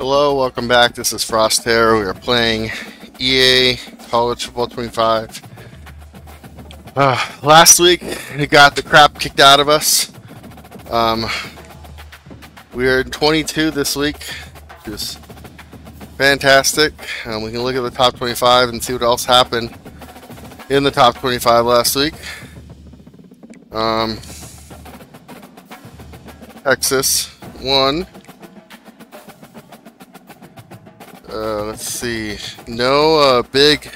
Hello, welcome back. This is Frosthair. We are playing EA College Football 25. Last week, we got the crap kicked out of us. We are in 22 this week, which is fantastic. We can look at the top 25 and see what else happened in the top 25 last week. Texas won. Let's see. No big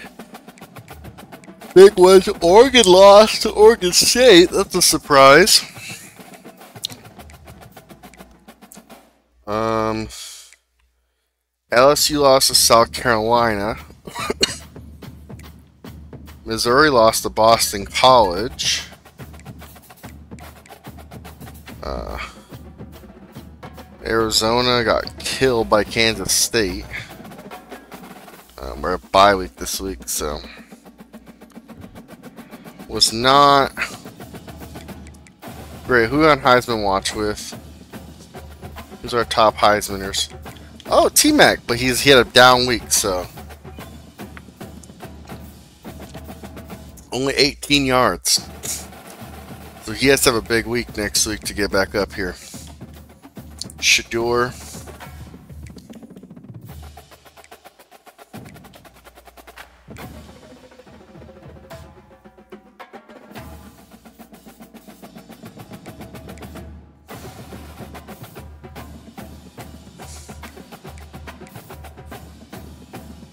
ones. Oregon lost to Oregon State. That's a surprise. LSU lost to South Carolina. Missouri lost to Boston College. Arizona got killed by Kansas State. We're at bye week this week, so was not great. Who on Heisman watch with? Who's our top Heismaners? Oh, T-Mac, but he had a down week, so only 18 yards. So he has to have a big week next week to get back up here. Shador.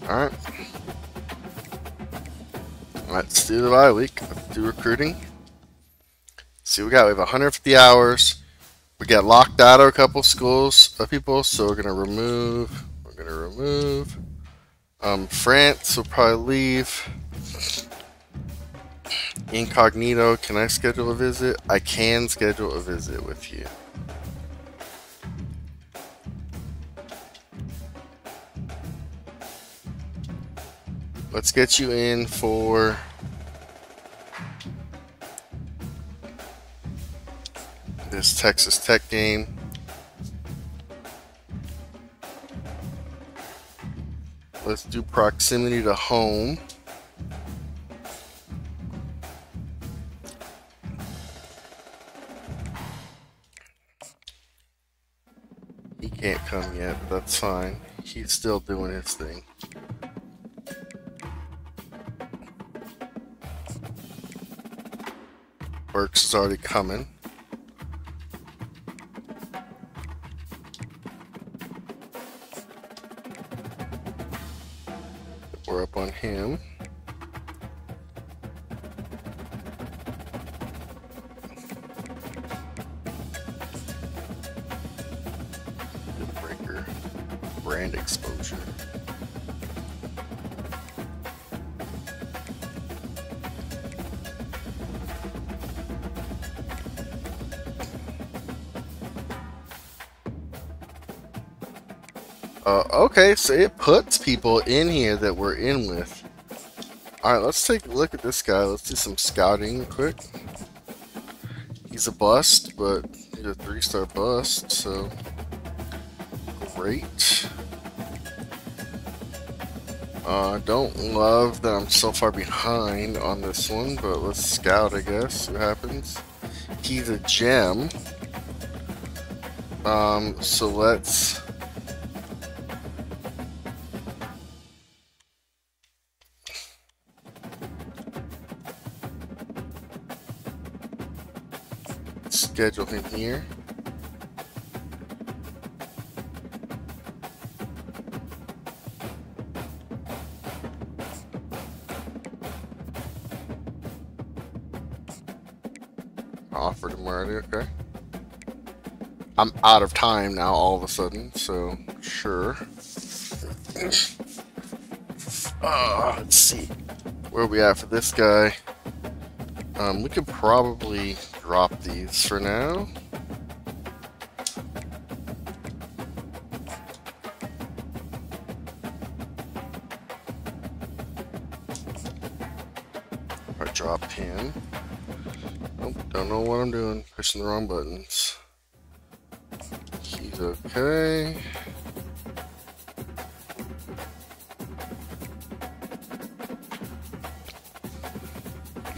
Alright. Let's do the bye week. Let's do recruiting. See what we got. We have 150 hours. We got locked out of a couple schools of people, so we're gonna remove. France will probably leave. Incognito, can I schedule a visit? I can schedule a visit with you. Let's get you in for this Texas Tech game. Let's do proximity to home. He can't come yet, but that's fine. He's still doing his thing. Burks is already coming. We're up on him. Breaker. Brand exposure. Okay, so it puts people in here that we're in with. Alright, let's take a look at this guy. Let's do some scouting quick. He's a bust, but he's a 3-star bust, so great. Don't love that I'm so far behind on this one, but let's scout, I guess. See what happens. He's a gem. So let's schedule him here. Offered him already, okay. I'm out of time now all of a sudden, so sure. Let's see. Where are we at for this guy? We could probably drop these for now. Or drop him. Nope, don't know what I'm doing. Pushing the wrong buttons. He's okay.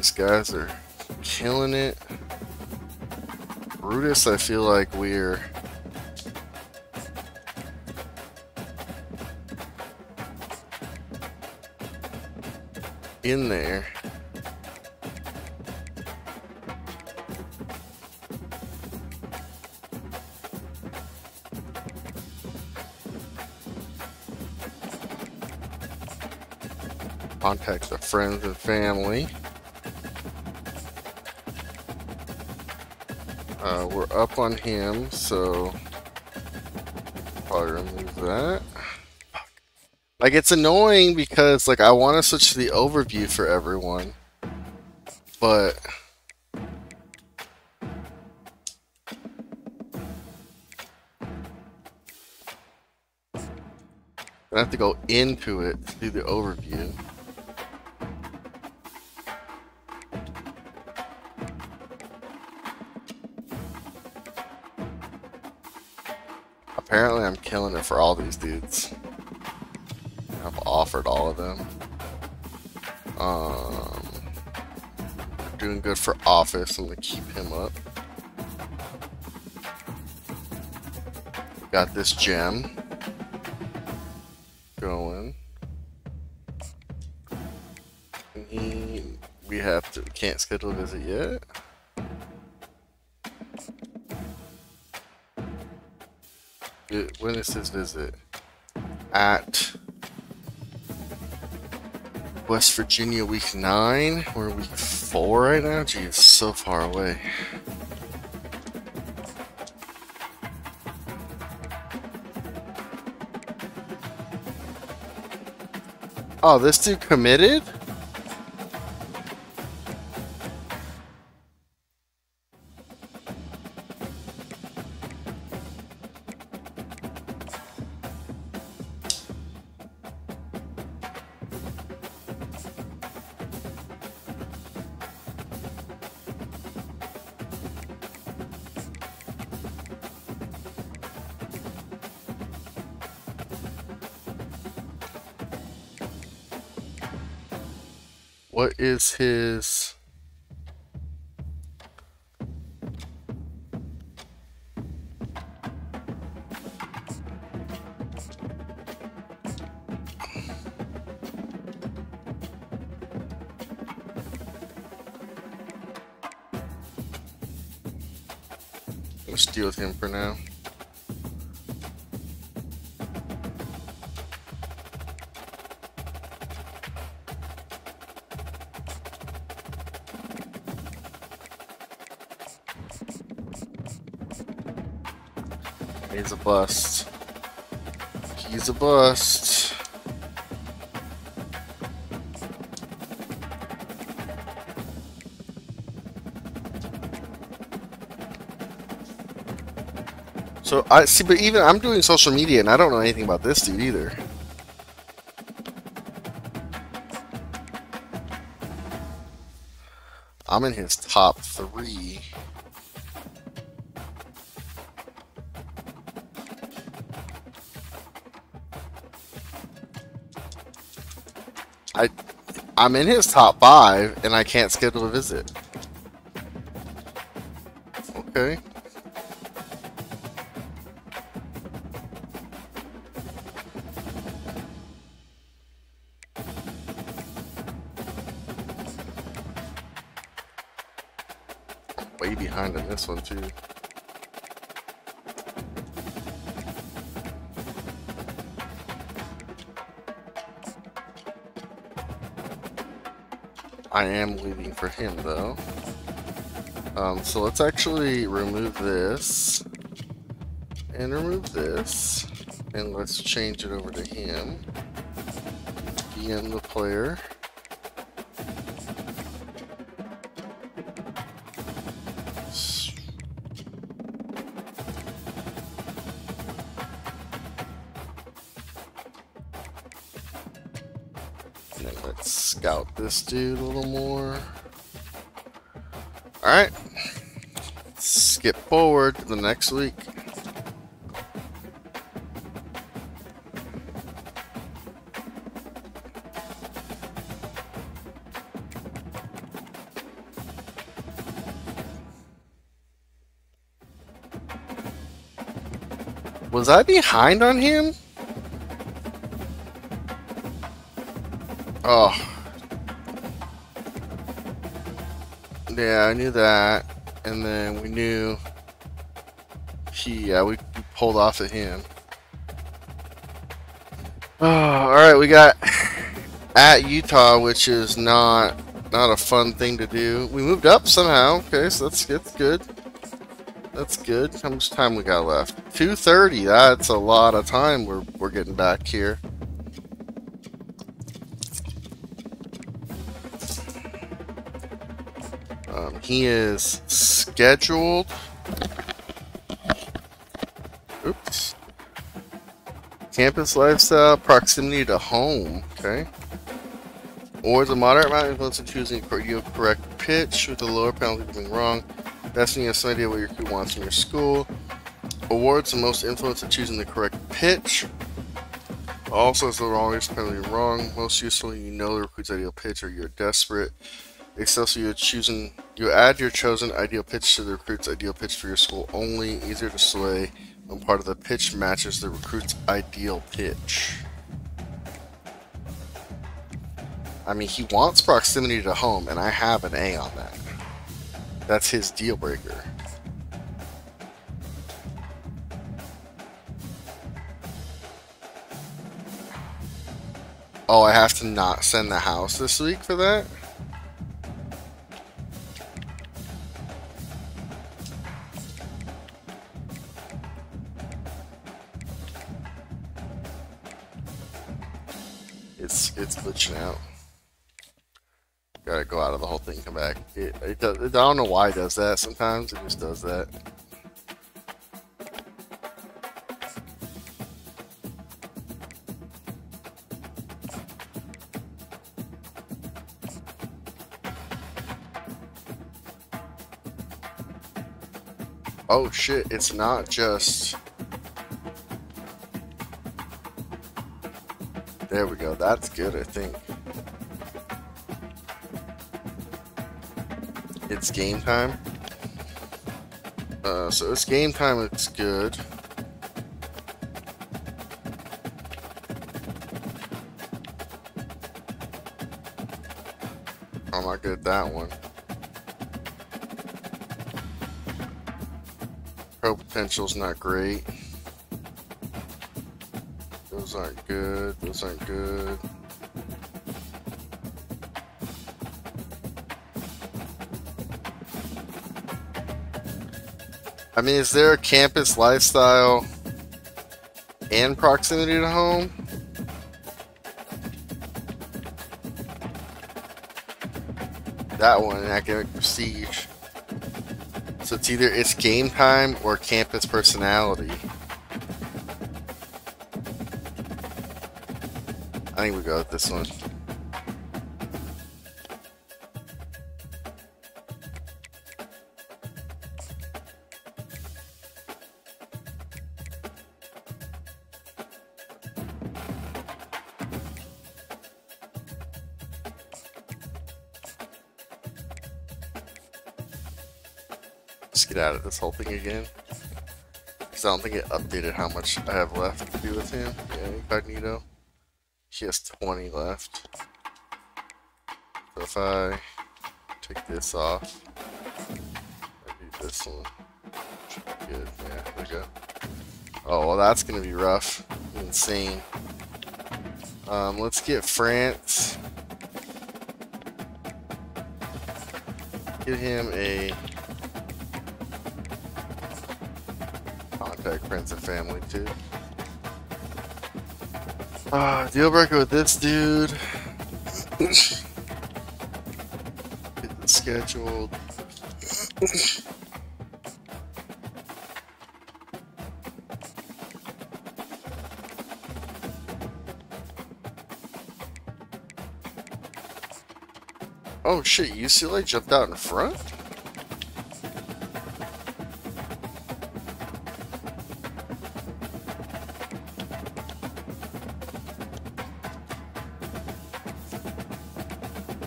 These guys are killing it. Brutus, I feel like we're in there. Contact the friends and family. We're up on him, so probably remove that. Like, it's annoying because, like, I want to switch to the overview for everyone, but I have to go into it to do the overview. Apparently, I'm killing it for all these dudes. I've offered all of them. Doing good for office. I'm gonna keep him up. Got this gem going. We can't schedule a visit yet. When is his visit? At West Virginia week 9. We're week 4 right now. Gee, it's so far away. Oh, this dude committed? What is his... Let's deal with him for now. He's a bust. He's a bust. So I see, but even I'm doing social media and I don't know anything about this dude either. I'm in his top 3. I'm in his top 5 and I can't schedule a visit. Okay. Way behind on this one too. I am leaving for him though. So let's actually remove this and remove this, and let's change it over to him. DM the player. And then let's scout this dude a little more. Alright. Skip forward to the next week. Was I behind on him? Oh. Yeah, I knew that. And then we knew we pulled off at him. Oh, alright, we got at Utah, which is not a fun thing to do. We moved up somehow. Okay, so that's good. That's good. How much time we got left? 2:30. That's a lot of time we're getting back here. He is scheduled. Oops. Campus lifestyle, proximity to home. Okay. Or the moderate amount of influence in choosing the correct pitch with a lower penalty for being wrong. That's when you have some idea what your crew wants from your school. Awards the most influence in choosing the correct pitch. Also, as the wrongest penalty wrong. Most useful, you know the recruit's ideal pitch or you're desperate. Excel, so you add your chosen ideal pitch to the recruit's ideal pitch for your school only. Easier to sway when part of the pitch matches the recruit's ideal pitch. I mean, he wants proximity to home, and I have an A on that. That's his deal breaker. Oh, I have to not send the house this week for that? It's glitching out. Gotta go out of the whole thing, come back. I don't know why it does that. Sometimes it just does that. Oh shit, it's not just... There we go, that's good, I think. It's game time. So it's game time, it's good. I'm not good at that one. Pro potential's not great. Those aren't good. Those aren't good. I mean, is there a campus lifestyle and proximity to home? That one, academic prestige. So it's either it's game time or campus personality. I think we go with this one. Just get out of this whole thing again. Because I don't think it updated how much I have left to do with him. Yeah, incognito. He has 20 left. So if I take this off, I do this one. Should be good. Yeah, there we go. Oh, well, that's going to be rough. Insane. Let's get France. Get him a contact friends and family too. Deal breaker with this dude. Get this scheduled. Oh shit, UCLA jumped out in front?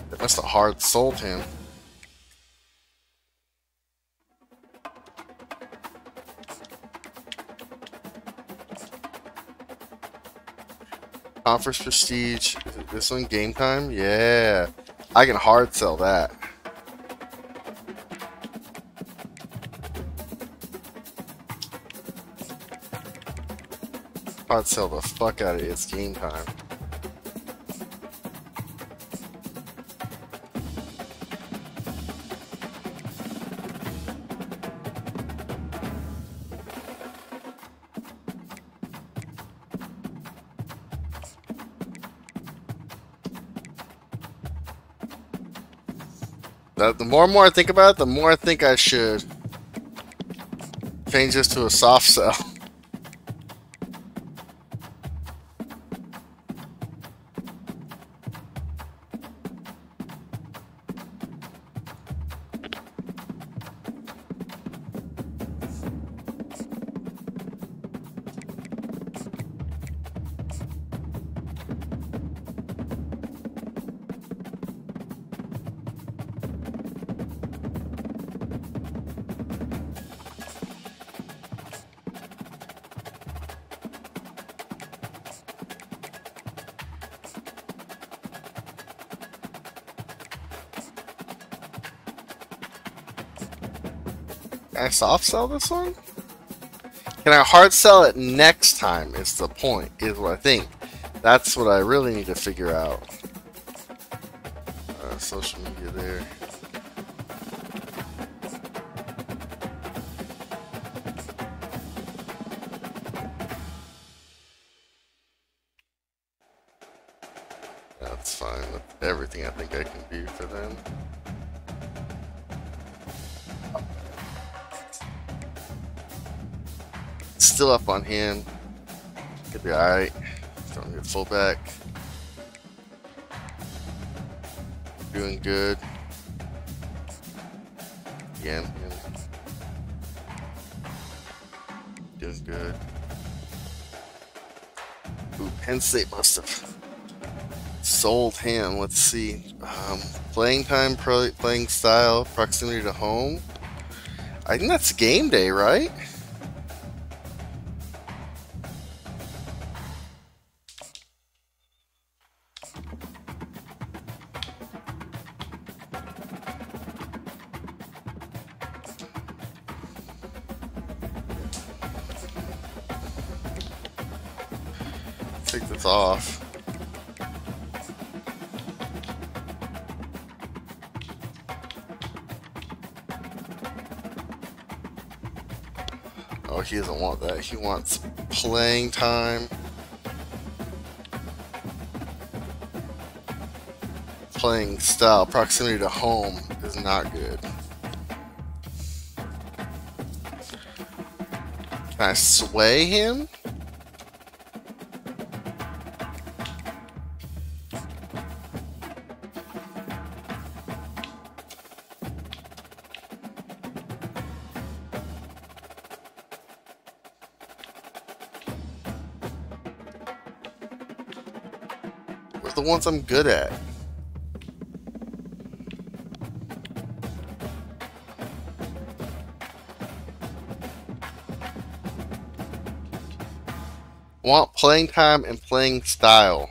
They must have hard sold him. Conference Prestige. Is it this one? Game Time? Yeah. I can hard sell that. Hard sell the fuck out of it. It's Game Time. The more and more I think about it, the more I think I should change this to a soft sell. Can I soft sell this one? Can I hard sell it next time? Is the point, is what I think. That's what I really need to figure out. Social media there. That's fine with everything I think I can do for them. Still up on him. Could be alright. Don't get fullback. Doing good. Again. Doing good. Ooh, Penn State must have sold him. Let's see. Playing time, playing style, proximity to home. I think that's game day, right? Take this off. Oh, he doesn't want that. He wants playing time. Playing style. Proximity to home is not good. Can I sway him? The ones I'm good at. Want playing time and playing style.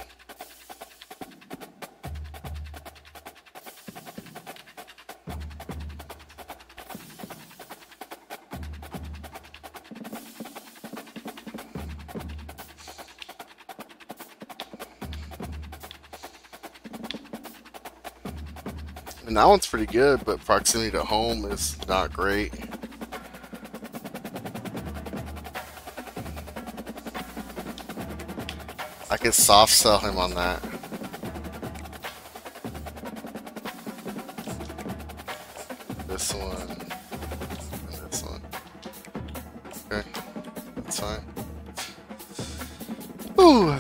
And that one's pretty good, but proximity to home is not great. I could soft sell him on that. This one and this one. Okay, that's fine. Ooh.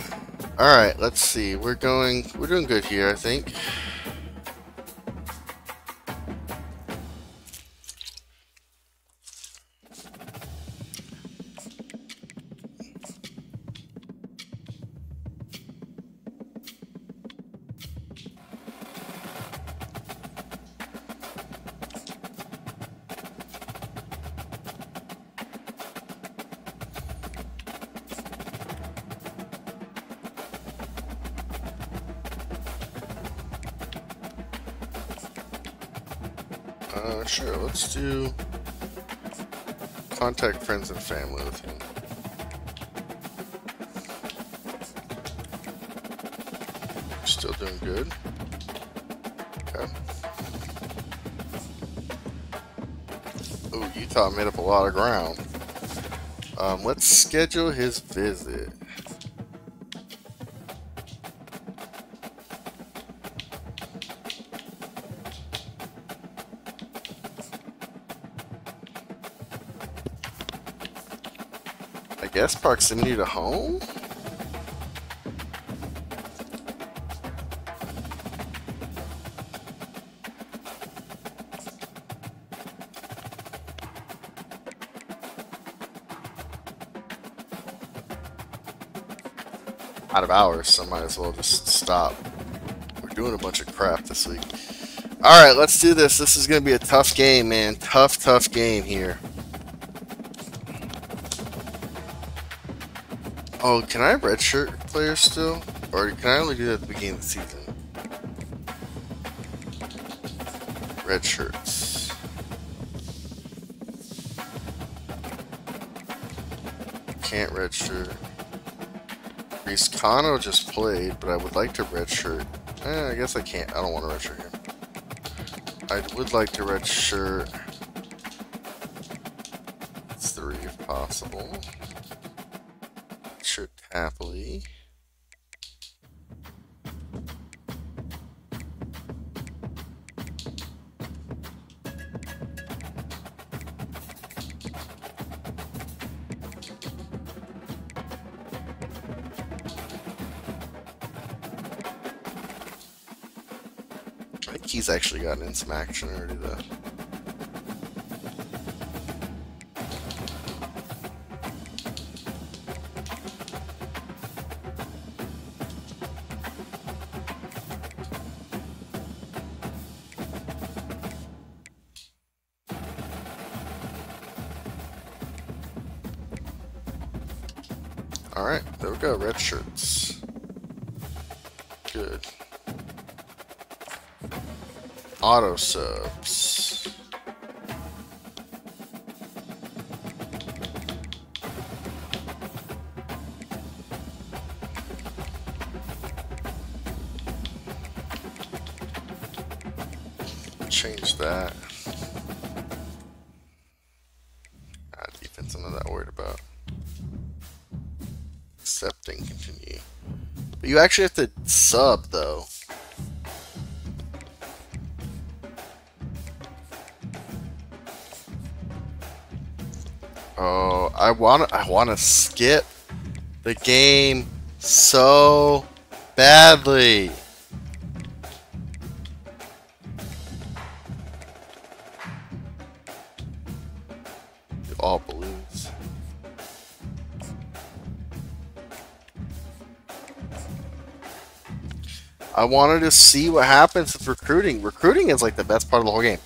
All right, let's see. We're doing good here, I think. Sure, let's do contact friends and family with him. Still doing good. Okay. Oh, Utah made up a lot of ground. Let's schedule his visit. I guess proximity to home? Out of hours, so I might as well just stop. We're doing a bunch of crap this week. Alright, let's do this. This is going to be a tough game, man. Tough game here. Oh, can I redshirt players still? Or can I only do that at the beginning of the season? Red shirts. Can't redshirt. Riscano just played, but I would like to redshirt. I guess I can't. I don't want to redshirt him. I would like to redshirt 3 if possible. Redshirt Tapley. I think he's actually gotten in some action already, though. Alright, there we go, red shirts. Good. Auto subs. Change that. Defense I'm not that worried about. Accepting, continue. But you actually have to sub though. Oh, I wanna skip the game so badly. All balloons. I wanted to see what happens with recruiting. Recruiting is like the best part of the whole game.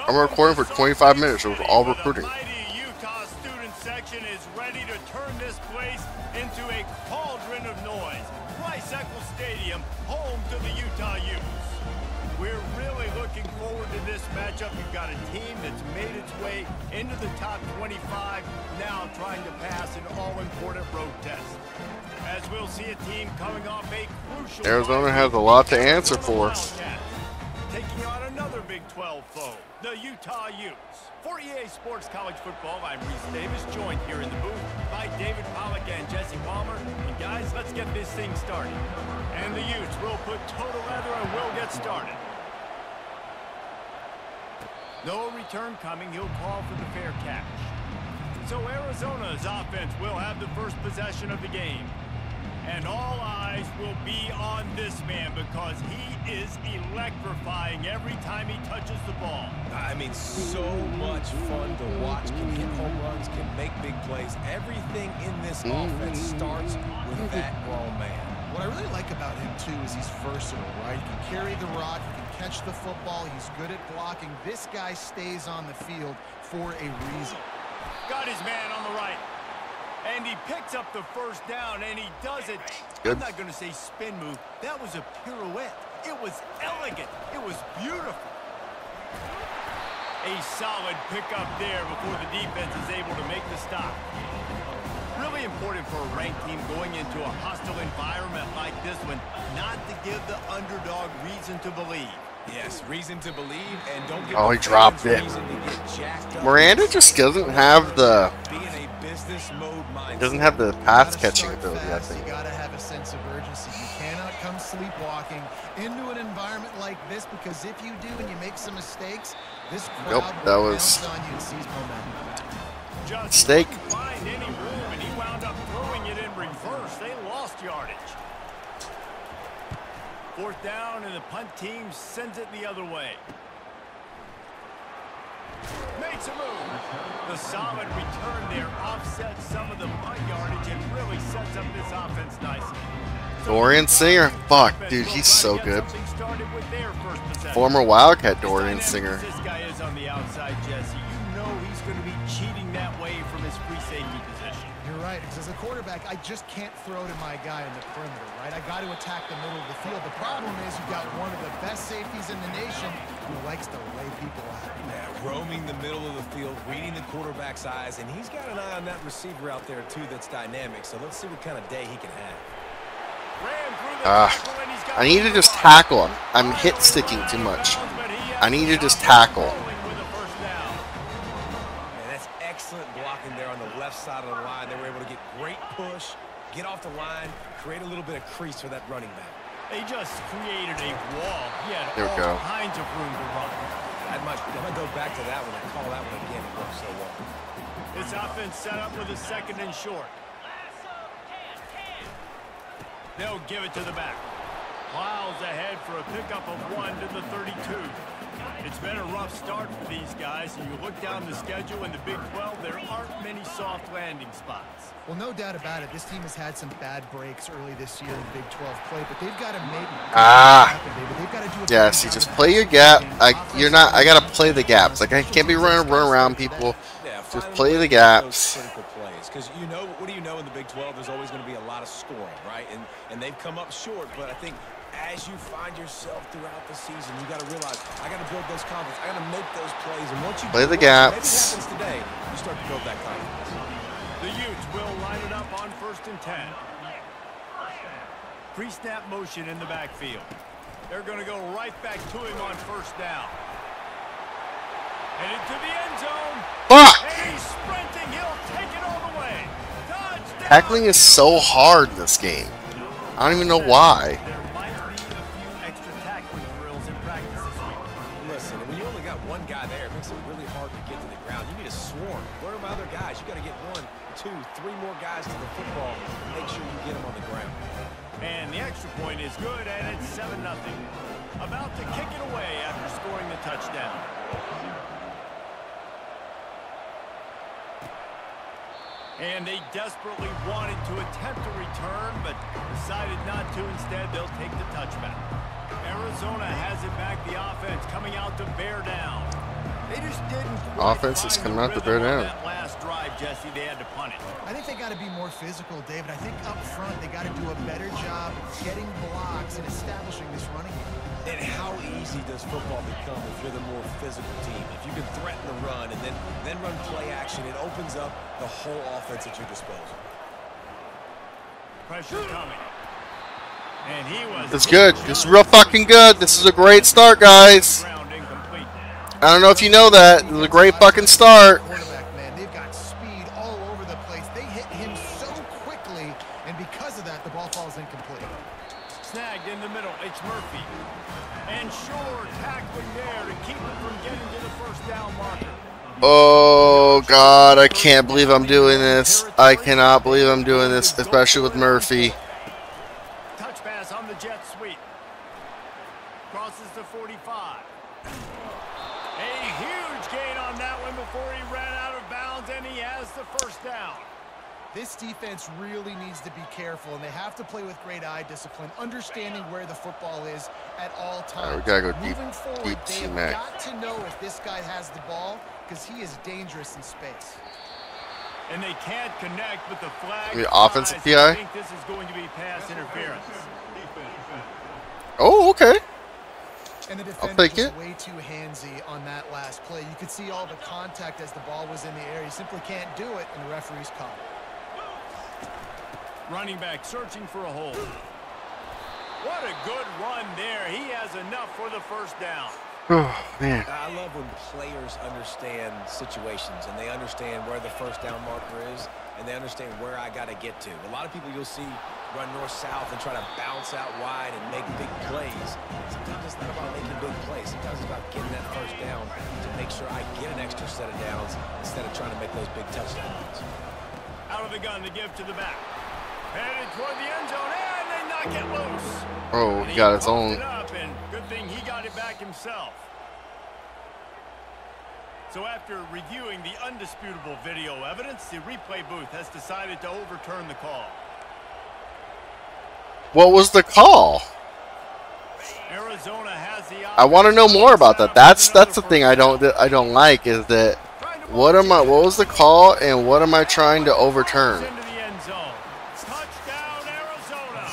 I'm recording for 25 minutes. It was all recruiting. The mighty Utah student section is ready to turn this place into a cauldron of noise. Rice-Eccles Stadium, home to the Utah Utes. We're really looking forward to this matchup. You've got a team that's made its way into the top 25, now trying to pass an all-important road test. As we'll see a team coming off a crucial... Arizona has a lot to answer for. Taking on another Big 12 foe, the Utah Utes. For EA Sports College Football, I'm Reese Davis, joined here in the booth by David Pollack and Jesse Palmer. And guys, let's get this thing started. And the Utes will put total leather and will get started. No return coming. He'll call for the fair catch. So Arizona's offense will have the first possession of the game. And all eyes will be on this man because he is electrifying every time he touches the ball. I mean, so much fun to watch. Can hit home runs, can make big plays. Everything in this offense starts with that grown man. What I really like about him, too, is he's versatile, right? He can carry the rock, he can catch the football, he's good at blocking. This guy stays on the field for a reason. Got his man on the right. And he picks up the first down, and he does it. Good. I'm not going to say spin move. That was a pirouette. It was elegant. It was beautiful. A solid pickup there before the defense is able to make the stop. Really important for a ranked team going into a hostile environment like this one, not to give the underdog reason to believe. Yes, reason to believe, and don't give Oh, he the dropped fans it. reason to get jacked up. Miranda just doesn't have the Be in a business mode mindset. doesn't have the pass catching ability, I think. You gotta have a sense of urgency. You cannot come sleepwalking into an environment like this, because if you do and you make some mistakes, this crowd Nope, that will was- bounce on you and seize momentum. Just Mistake. couldn't find any room, and he wound up throwing it in reverse. They lost yardage. Fourth down, and the punt team sends it the other way. Makes a move. The solid return there offsets some of the punt yardage and really sets up this offense nicely. Dorian Singer. Fuck, dude, he's so good. Former Wildcat Dorian Singer. This guy is on the outside, Jesse. You know he's going to be cheating that way from his free safety position. You're right, because as a quarterback, I just can't throw to my guy in the perimeter, right? I got to attack the middle of the field. The problem is you've got one of the best safeties in the nation who likes to lay people out. Yeah, roaming the middle of the field, reading the quarterback's eyes, and he's got an eye on that receiver out there, too, that's dynamic. So let's see what kind of day he can have. I need to just tackle him. I'm hit sticking too much. I need to just tackle. Man, that's excellent blocking there on the left side of the line. They were able to get great push, get off the line, create a little bit of crease for that running back. They just created a wall. He had There we all go. kinds of room to run. I might go back to that one and call that one again. It worked so well. This offense set up with a second and short. They'll give it to the back. Miles ahead for a pickup of 1 to the 32. It's been a rough start for these guys, and you look down the schedule in the Big 12, there aren't many soft landing spots. Well, no doubt about it. This team has had some bad breaks early this year in Big 12 play, but they've got to make they've got to do Yeah, see, just play your gap. I gotta play the gaps. Like, I can't be run around people. Yeah, Just find play a way the to get those gaps. critical plays, because you know, what do you know in the Big 12? There's always going to be a lot of scoring, right? And they've come up short, but I think as you find yourself throughout the season, you got to realize I got to build those confidence. I got to make those plays, and once you Play the maybe it gaps. happens today, you start to build that confidence. The Utes will line it up on 1st and 10. Pre-snap motion in the backfield. They're going to go right back to him on 1st down. And into the end zone. Fuck! And he's sprinting. He'll take it all the way. Touchdown! Tackling is so hard in this game. I don't even know why. There might be a few extra tackling drills in practice this week. Listen, when you only got one guy there, it makes it really hard to get to the ground. You need a swarm. Where are my other guys? You got to get 1, 2, 3 more guys to the football. Make sure you get them on the ground. And the extra point is good, and it's 7-0. About to kick it away after scoring the touchdown. And they desperately wanted to attempt a return, but decided not to. Instead, they'll take the touchback. Arizona has it back. The offense coming out to bear down. They just didn't quite Offense is find coming the out to bear rhythm on down. that last drive, Jesse. They had to punt it. I think they got to be more physical, David. I think up front they got to do a better job getting blocks and establishing this running game. And how easy does football become if you're the more physical team? If you can threaten the run and then run play action, it opens up the whole offense at your disposal. Pressure coming. And he was... It's good. This is real fucking good. This is a great start, guys. Ground incomplete. I don't know if you know that. This is a great fucking start. Quarterback, man, they've got speed all over the place. They hit him so quickly, and because of that, the ball falls incomplete. Snagged in the middle. It's Murphy. And Shore tackling there to keep him from getting to the 1st down marker. Oh, God. I can't believe I'm doing this. I cannot believe I'm doing this, especially with Murphy. Touch pass on the jet sweep. Crosses the 45. A huge gain on that one before he ran out of bounds, and he has the 1st down. This defense really needs to be careful, and they have to play with great eye discipline, understanding where the football is at all times. All right, we gotta go deep, Moving forward, deep they C have Mac. got to know if this guy has the ball, because he is dangerous in space. And they can't connect with the flag. The offensive I PI. think this is going to be pass interference. Oh, okay. And the I'll defender take just it. way too handsy on that last play. You could see all the contact as the ball was in the air. You simply can't do it, and the referee's caught it. Running back searching for a hole. What a good run there. He has enough for the first down. Oh, man. I love when players understand situations and they understand where the first down marker is and they understand where I got to get to. A lot of people you'll see run north-south and try to bounce out wide and make big plays. Sometimes it's not about making big plays. Sometimes it's about getting that first down to make sure I get an extra set of downs instead of trying to make those big touchdowns. Out of the gun to give to the back. Headed toward the end zone, and they knock it loose. Oh, And he got his pumped own. it up, and good thing he got it back himself. So after reviewing the undisputable video evidence, the replay booth has decided to overturn the call. What was the call? Arizona has the I want to know more about that. That's the thing I don't like is that what was the call and what am I trying to overturn? Into the end zone. Touchdown, Arizona.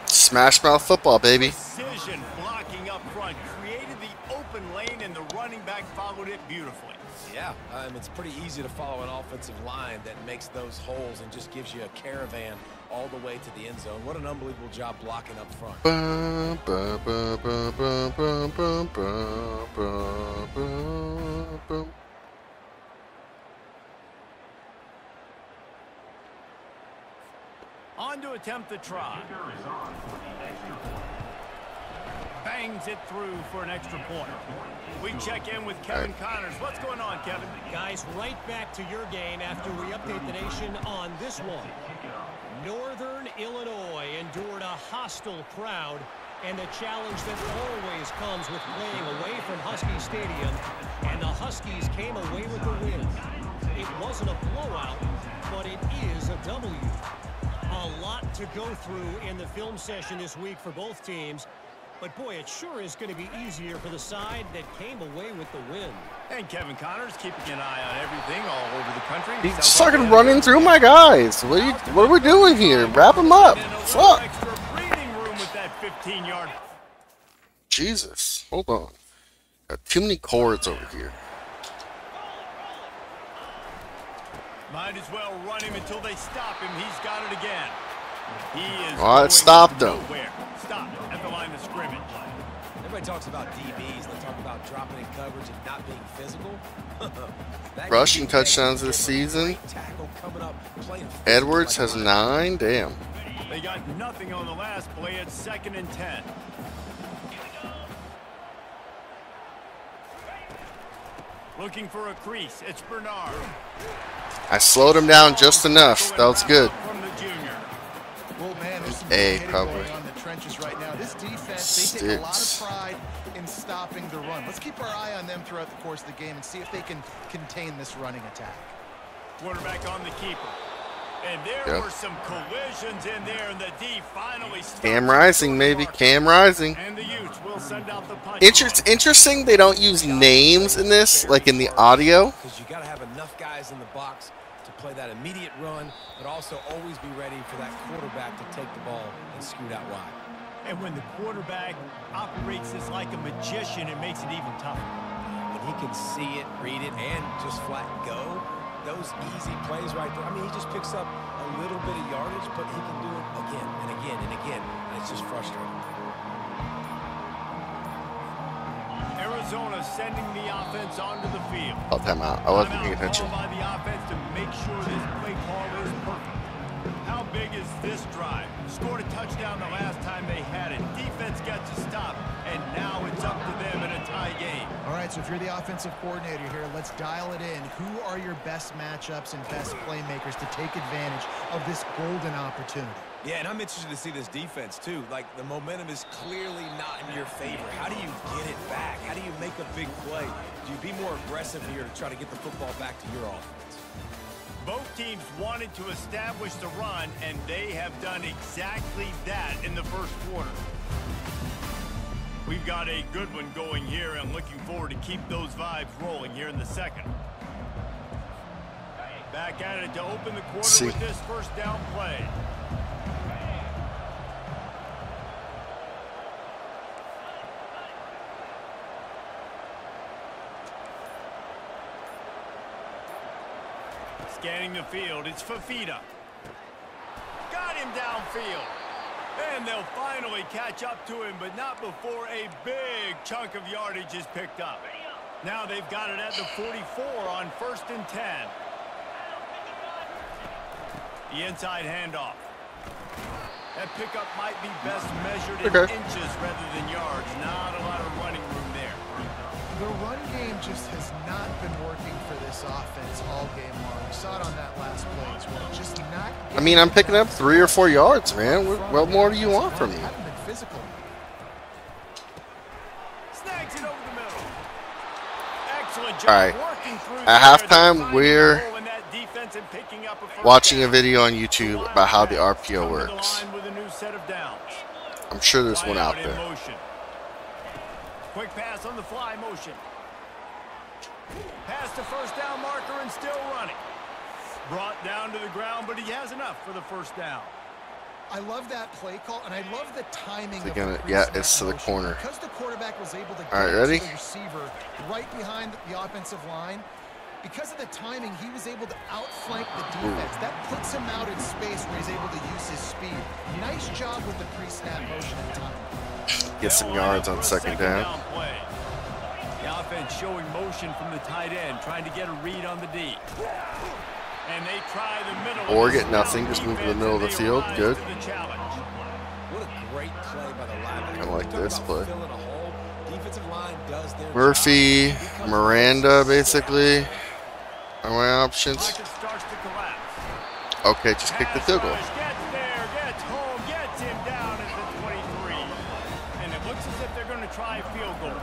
Smash mouth football, baby. Precision blocking up front created the open lane, and the running back followed it beautifully. Yeah, it's pretty easy to follow an offensive line that makes those holes and just gives you a caravan all the way to the end zone. What an unbelievable job blocking up front. Ba, ba, ba, ba, ba, ba, ba, ba, ba, ba, ba. On to attempt the try. Bangs it through for an extra point. We check in with Kevin Connors. What's going on, Kevin? Guys, right back to your game after we update the nation on this one. Northern Illinois endured a hostile crowd and a challenge that always comes with playing away from Husky Stadium, and the Huskies came away with the win. It wasn't a blowout, but it is a W. A lot to go through in the film session this week for both teams, but boy, it sure is going to be easier for the side that came away with the win. And Kevin Connors keeping an eye on everything all over the country. He's fucking running through my guys. What are we doing here? Wrap him up. Fuck. Extra breathing room with that 15-yard. Jesus. Hold on. Got too many cords over here. Might as well run him until they stop him. He's got it again. He is Well, it stopped him. nowhere. Stop at the line of scrimmage. Everybody talks about DBs. They talk about dropping in coverage and not being physical. That Rushing DB touchdowns gave this a season. great tackle coming up, playing physical Edwards like has a linebacker. 9. Damn. They got nothing on the last play. It's 2nd and 10. Looking for a crease. It's Bernard. I slowed him down just enough. That was good. From the junior. Well, man, there's some A, good hitting probably. going on in the trenches right now. This defense, they take a lot of Sticks. pride in stopping the run. Let's keep our eye on them throughout the course of the game and see if they can contain this running attack. Quarterback on the keeper. And there Yeah. were some collisions in there, and the D finally stopped. Cam Rising, maybe. Cam Rising. And the Utes will send out the punch. It's interesting they don't use names in this, like in the audio. Because you got to have enough guys in the box to play that immediate run, but also always be ready for that quarterback to take the ball and scoot out wide. And when the quarterback operates this like a magician, it makes it even tougher. When he can see it, read it, and just flat go, those easy plays right there. I mean, he just picks up a little bit of yardage, but he can do it again and again and again, and it's just frustrating. Arizona sending the offense onto the field. Oh, timeout. I wasn't paying Timeout attention. called by the offense to make sure this play call is perfect. How big is this drive? Scored a touchdown the last time they had it. Defense got to stop, and now it's up to them in a tie game. All right, so if you're the offensive coordinator here, let's dial it in. Who are your best matchups and best playmakers to take advantage of this golden opportunity? Yeah, and I'm interested to see this defense, too. Like, the momentum is clearly not in your favor. How do you get it back? How do you make a big play? Do you be more aggressive here to try to get the football back to your offense? Both teams wanted to establish the run, and they have done exactly that in the first quarter. We've got a good one going here, and looking forward to keep those vibes rolling here in the second. Back at it to open the quarter See. with this first down play. Scanning the field, it's Fafita. Got him downfield. And they'll finally catch up to him, but not before a big chunk of yardage is picked up. Now they've got it at the 44 on 1st and 10. The inside handoff. That pickup might be best measured in inches rather than yards. Not a lot of running room there. The run game just has not been working for this offense all game long. We saw it on that last play as well. Just not. I mean, I'm picking up 3 or 4 yards, man. What more do you want from me? Haven't been physical. Snags it over the middle. Excellent job. All right. Working through At there. halftime, They're we're finding a hole in that defense and picking up a first watching a down. video on YouTube about how the RPO Come to the works. line with a new set of downs. I'm sure there's one Wide out in there. motion. Quick pass on the fly motion. Pass to first down marker and still running. Brought down to the ground, but he has enough for the first down. I love that play call, and I love the timing. They're Of gonna- the yeah, pre-snap it's to the motion. corner. Because the quarterback was able to All right, get ready? to the receiver right behind the offensive line. Because of the timing, he was able to outflank the defense. That puts him out in space where he's able to use his speed. Nice job with the pre-snap motion and timing. Get some yards on second down. Play. The offense showing motion from the tight end, trying to get a read on the D. And they try the middle. Or get nothing, just move to the middle of the field. Good. What a great play by the linebacker. Kinda like Talk this about play. filling a hole. Defensive line does their Murphy, job. Miranda, basically, are my options. Pocket starts to collapse. Okay, just kick the field goal. Pass rush, gets there, gets home, gets him down at the 23. And it looks as if they're going to try a field goal.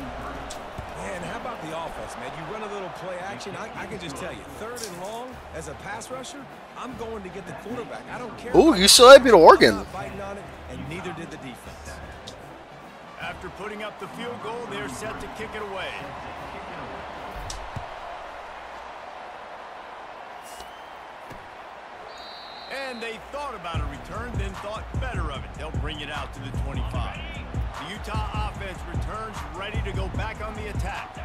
Man, how about the offense, man? You run a little play action. I can just tell you, 3rd and long, as a pass rusher, I'm going to get the quarterback. I don't care. Ooh, UCLA beat Oregon. I'm not fighting on it, and neither did the defense. After putting up the field goal, they're set to kick it away. And they thought about a return, then thought better of it. They'll bring it out to the 25. The Utah offense returns ready to go back on the attack.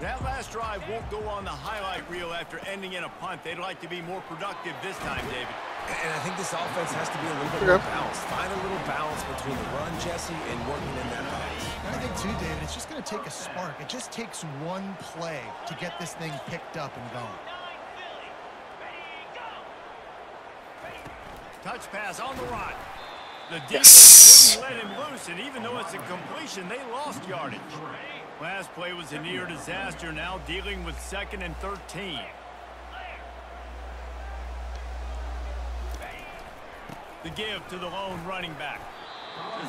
That last drive won't go on the highlight reel after ending in a punt. They'd like to be more productive this time, David. And I think this offense has to be a little bit more balanced. Find a little balance between the run, Jesse, and working in that box. And I think, too, David, it's just going to take a spark. It just takes one play to get this thing picked up and going. Touch pass on the run. The defense wouldn't let him loose, and even though it's a completion, they lost yardage. Last play was a near disaster, now dealing with 2nd and 13. The give to the lone running back.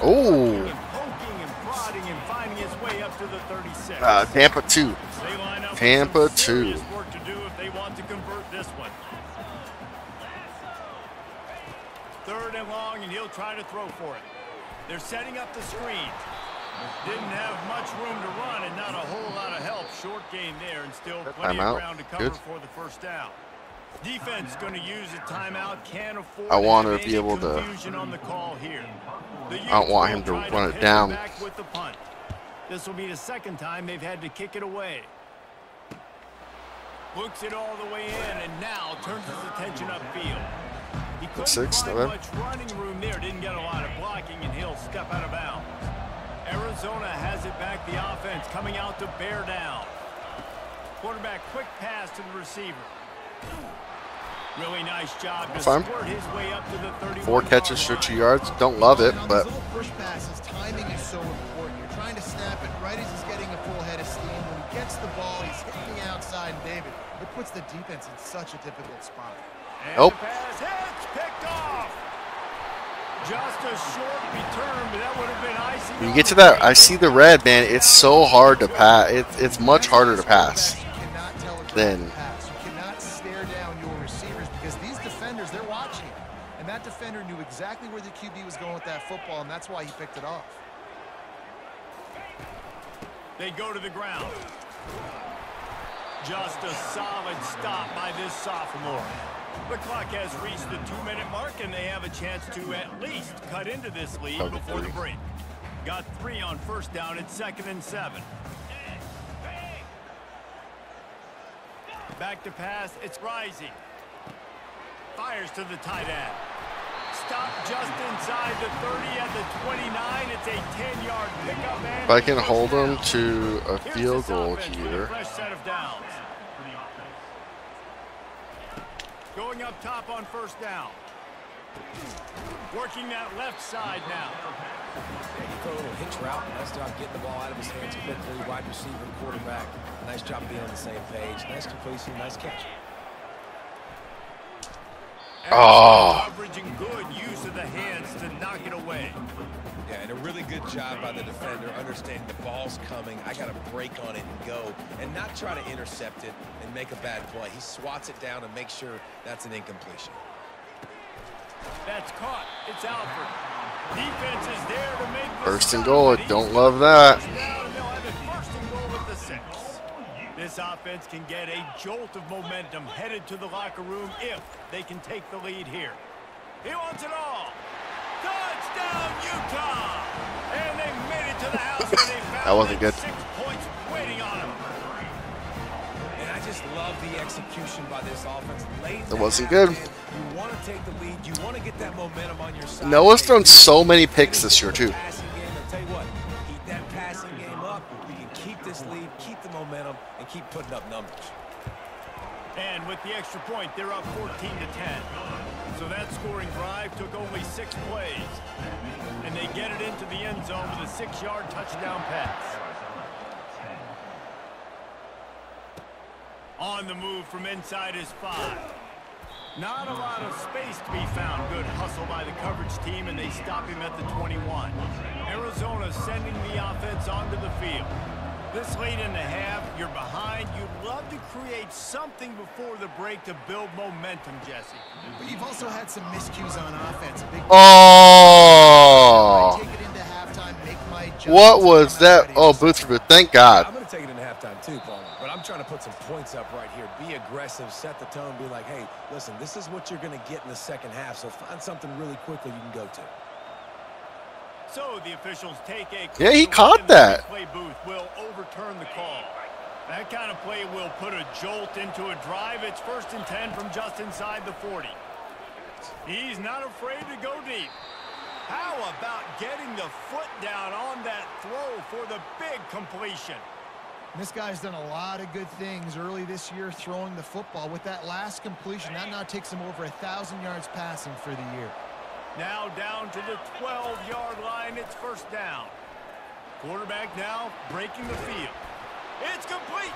Oh, Poking and prodding and finding his way up to the 36. Tampa 2. They line up with Tampa some serious 2. work to do if they want to convert this one. 3rd and long, and he'll try to throw for it. They're setting up the screen. Didn't have much room to run and not a whole lot of help. Short gain there and still plenty of ground to cover for the first down. Defense going to use a timeout. Can't afford I want to any be able to. confusion on the call here. I don't want him to run it down. Back with the punt. This will be the 2nd time they've had to kick it away. Looks it all the way in and now turns his attention upfield. He couldn't 6, find then. much running room there. Didn't get a lot of blocking, and he'll step out of bounds. Arizona has it back. The offense coming out to bear down. Quarterback quick pass to the receiver. Really nice job to Fine. squirt his way up to the 31. 4 catches for 2 yards. Don't love it, And on but these little push passes, timing is so important. You're trying to snap it right as he's getting a full head of steam. When he gets the ball, he's hitting the outside, and David, it puts the defense in such a difficult spot. And Nope. the pass hits, picked off. Just a short return, but that would have been icing. when you get to that, I see the red, man. It's so hard to pass. It's much harder to pass You cannot tell a than. pass. You cannot stare down your receivers because these defenders, they're watching. And that defender knew exactly where the QB was going with that football, and that's why he picked it off. They go to the ground. Just a solid stop by this sophomore. The clock has reached the 2-minute mark, and they have a chance to at least cut into this lead before the break. Got 3 on first down. It's 2nd and 7. Back to pass. It's Rising. Fires to the tight end. Stop just inside the 30 at the 29. It's a 10-yard pickup. If I can hold them to a field goal here. Fresh set of downs. Going up top on first down. Working that left side now. Yeah, you throw a little hitch route. Nice job getting the ball out of his hands quickly. Wide receiver, quarterback. Nice job being on the same page. Nice completion, nice catch. Oh. Coverage and good use of the hands to knock it away. Yeah, and a really good job by the defender understanding the ball's coming. I got to break on it and go and not try to intercept it and make a bad play. He swats it down and makes sure that's an incompletion. That's caught. It's Alford. Defense is there to make the First and stop, goal. but Don't love that. now they'll have it first and goal with the 6. This offense can get a jolt of momentum headed to the locker room if they can take the lead here. He wants it all. Touchdown, Utah! And they made it to the house where they found That wasn't good. 6 points waiting on them. And I just love the execution by this offense. Late That wasn't good. You want to take the lead. You want to get that momentum on your side. Noah's thrown so many picks this year, too. Passing game, I'll tell you what, keep that passing game up. We can keep this lead, keep the momentum, and keep putting up numbers. And with the extra point, they're up 14-10. So that scoring drive took only 6 plays. And they get it into the end zone with a 6-yard touchdown pass. On the move from inside his 5. Not a lot of space to be found. Good hustle by the coverage team, and they stop him at the 21. Arizona sending the offense onto the field. This late in the half, you're behind. You'd love to create something before the break to build momentum, Jesse. But you've also had some miscues on offense. A big Oh. take it into halftime, make my adjustments, What was come out that? ready Oh, to Booth, thank God. I'm going to take it into halftime too, Paul. But I'm trying to put some points up right here. Be aggressive, set the tone, be like, hey, listen, this is what you're going to get in the second half, so find something really quickly you can go to. So the officials take a Yeah, he closer caught look, and the that. replay booth will overturn the call. That kind of play will put a jolt into a drive. It's 1st and 10 from just inside the 40. He's not afraid to go deep. How about getting the foot down on that throw for the big completion? This guy's done a lot of good things early this year throwing the football. With that last completion, that now takes him over 1,000 yards passing for the year. Now down to the 12-yard line. It's 1st down. Quarterback now breaking the field. It's complete.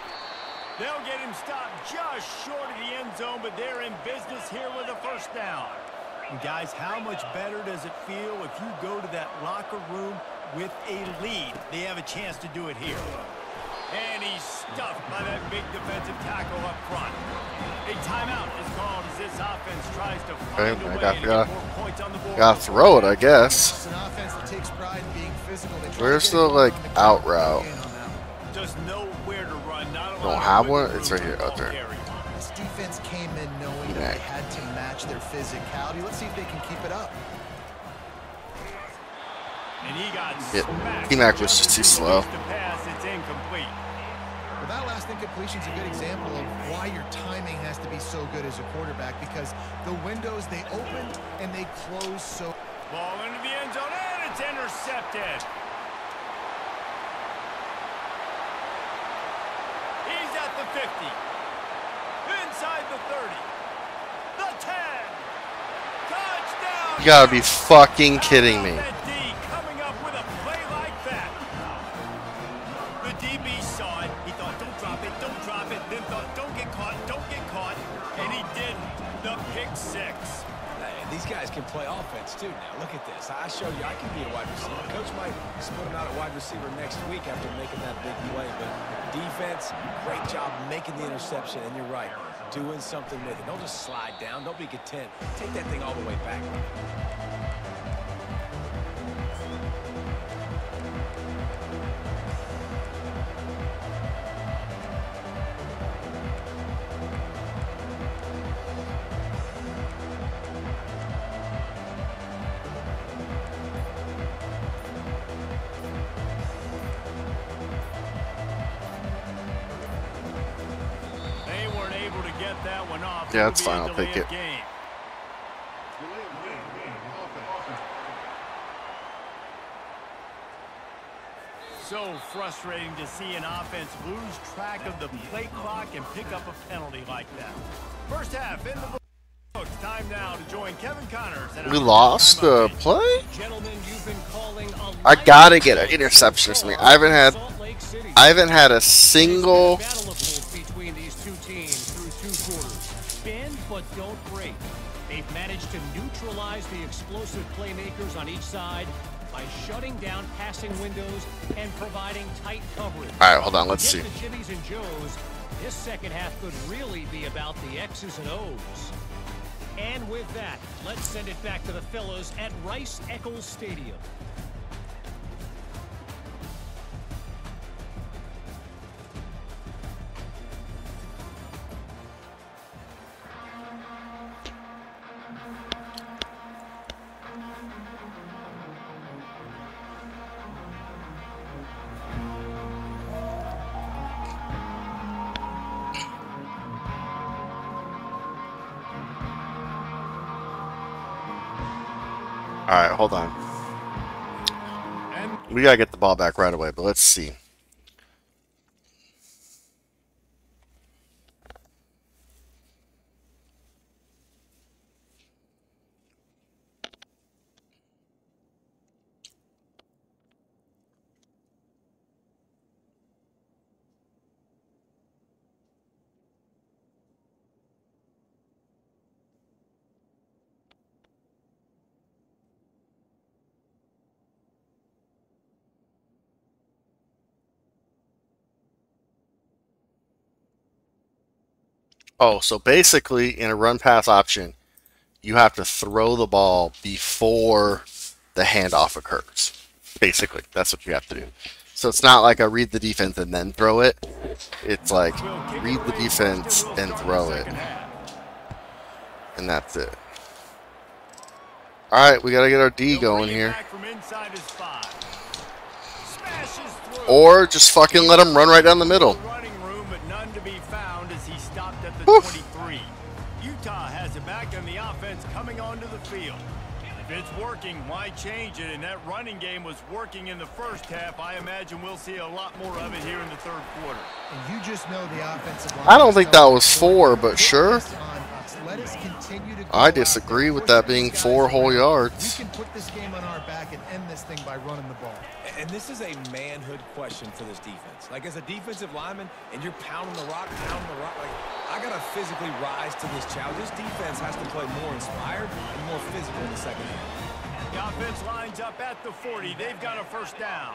They'll get him stopped just short of the end zone, but they're in business here with a 1st down. And guys, how much better does it feel if you go to that locker room with a lead? They have a chance to do it here. And he's stuffed by that big defensive tackle up front. A timeout is called as this offense tries to find a way to get more points on the board. Gotta throw it, I guess. It's an offense that takes pride in being physical. They try to Where's get the, it like, going on out clock. route? Gain on that one. Just know where to run. Not a lot Don't of have wiggle one? It's room right here. in the Oh, there. ball carrier. This defense came in knowing Yeah. that they had to match their physicality. Let's see if they can keep it up. And he got Yeah, smacked. T-Mac was just too slow. The pass, it's incomplete. Well, that last incompletion is a good example of why your timing has to be so good as a quarterback, because the windows, they open and they close so... Ball into the end zone, and it's intercepted. He's at the 50. Inside the 30. The 10. Touchdown. You gotta be fucking kidding me. That D coming up with a play like that. The DB saw it. He thought, don't drop it, don't drop it. Then thought, don't get caught, don't get caught. And he didn't. The pick 6. And these guys can play offense too now. Look at this. I showed you I can be a wide receiver. Coach might split him out at wide receiver next week after making that big play. But defense, great job making the interception. And you're right, doing something with it. Don't just slide down. Don't be content. Take that thing all the way back. cut that one off. Yeah, that's fine. I'll take it. Game. So frustrating to see an offense lose track of the play clock and pick up a penalty like that. First half in the books. Time now to join Kevin Connors. We lost the play? Gentlemen, you've been calling a I gotta get an interception or something. I haven't had a single. Between these two teams through 2 quarters. Bend but don't break. They've managed to neutralize the explosive playmakers on each side by shutting down passing windows and providing tight coverage. All right, hold on. Let's see. The Jimmies and Joes, this second half could really be about the X's and O's. And with that, let's send it back to the fellas at Rice-Eccles Stadium. All right, hold on. We gotta get the ball back right away, but let's see. Oh, so basically in a run pass option, you have to throw the ball before the handoff occurs. Basically, that's what you have to do. So it's not like a read the defense and then throw it. It's like read the defense and throw it. And that's it. All right, we got to get our D going here. Or just fucking let him run right down the middle. Woo. 23. Utah has it back on the offense coming onto the field. If it's working, why change it? And that running game was working in the first half. I imagine we'll see a lot more of it here in the third quarter. And you just know the offensive line. I don't think that was 4, but sure. I disagree with that being 4 whole yards. We can put this game on our back and end this thing by running the ball. And this is a manhood question for this defense. Like, as a defensive lineman, and you're pounding the rock, like, I got to physically rise to this challenge. This defense has to play more inspired and more physical in the second half. The offense lines up at the 40. They've got a first down.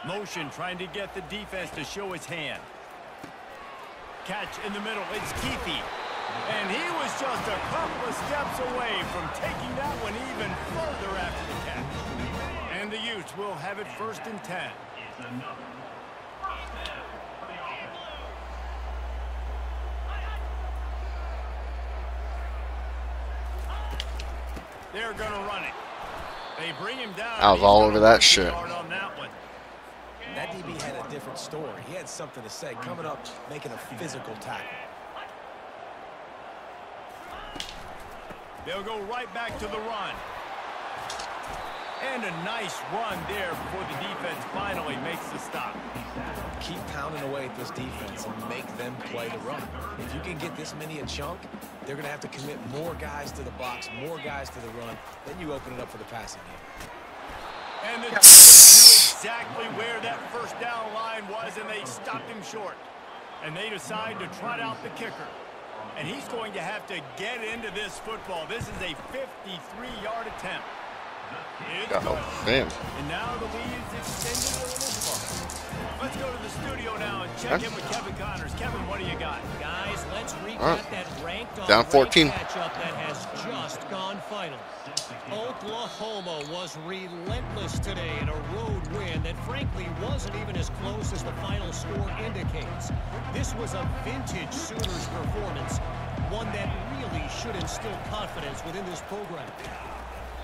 Motion trying to get the defense to show his hand. Catch in the middle. It's Keithy. And he was just a couple of steps away from taking that one even further after the catch. And the Utes will have it 1st and 10. They're going to run it. They bring him down. I was all over that shit. On that one. That DB had a different story. He had something to say, coming up, making a physical tackle. They'll go right back to the run. And a nice run there before the defense finally makes the stop. Keep pounding away at this defense and make them play the run. If you can get this many a chunk, they're going to have to commit more guys to the box, more guys to the run. Then you open it up for the passing game. And the defense knew exactly where that first down line was, and they stopped him short. And they decide to trot out the kicker. And he's going to have to get into this football. This is a 53-yard attempt. Oh, damn. And now the lead is extended a little far. Let's go to the studio now and check in with Kevin Connors. Kevin, what do you got? Guys, let's recap that ranked down 14 matchup that has just gone final. Oklahoma was relentless today in a road win that frankly wasn't even as close as the final score indicates. This was a vintage Sooners performance, one that really should instill confidence within this program.